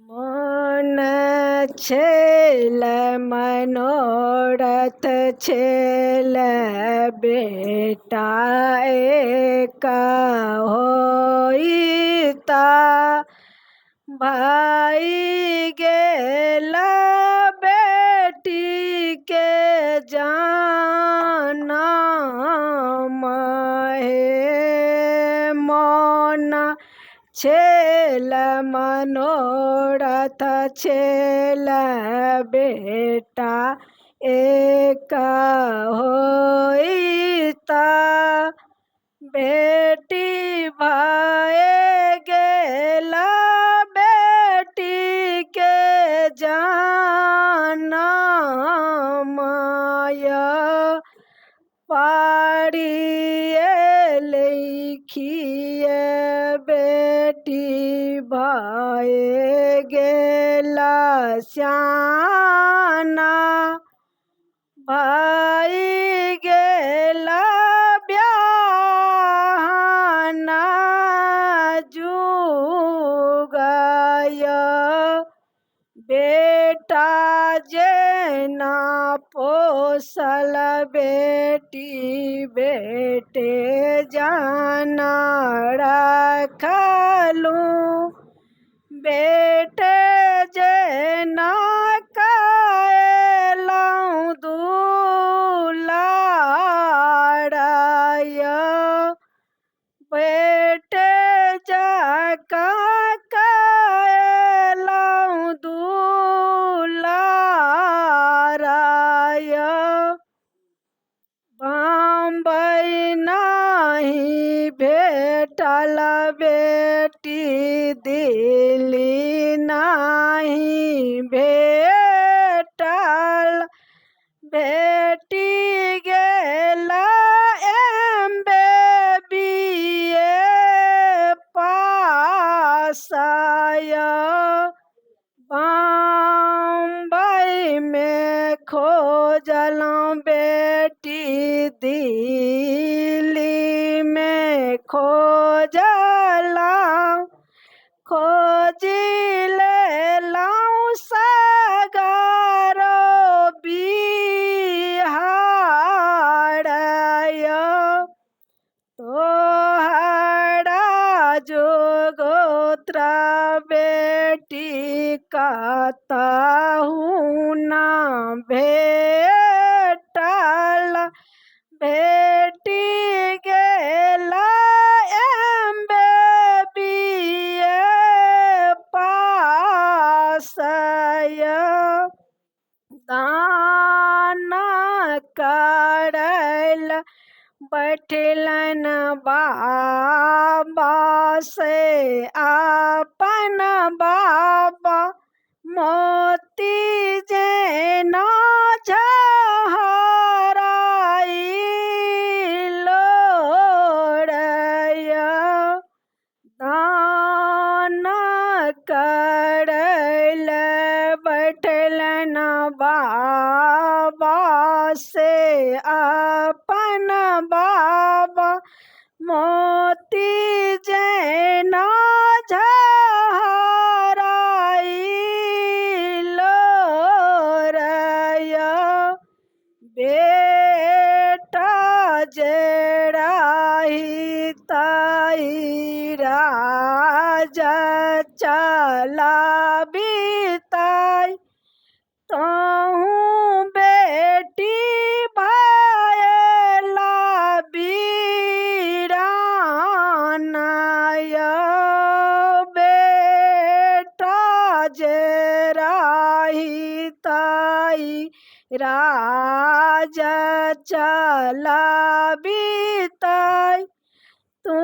मन छेल मनोरथ छेल बेटा एक होइता भाई गेला बेटी के जनम हे मन छेल मनोरथ छेल बेटा एक होइता बेटी भाई गेला बेटी के जनम पाड़िए लिखिए बेटी भाई गेला श्याना भाई गेला ब्याहना जुगाय बेटा जेना पोसल बेटी बेटे जाना रखलू बेटे जेना कायलौं दुलारय बेटे जका कायलौं दुलारय बम्बई नाही भेटल बेटी दिल्ली नाही भेटल बेटी गेला MBBA पासय बम्बई में खोजलौं बेटी दिल्ली में खोजलौं खोजी लेलौं सगरो बिहारय तोहरा जोगोत्र बेटी कतहु न भेटल बेटी गेला MBBA पासय दान करैल बैठलन बाबा से अपन बाबा मोती जेना झहराइलोरय दान करैल बैठलन बाबा से अपन बाबा मोती जेना झहराइलोरय बेटा जेराही ताई राजा चला बीताई तहूँ बेटी भायला बीरानय बेटा जेराही ताई राजा चला बीताई तू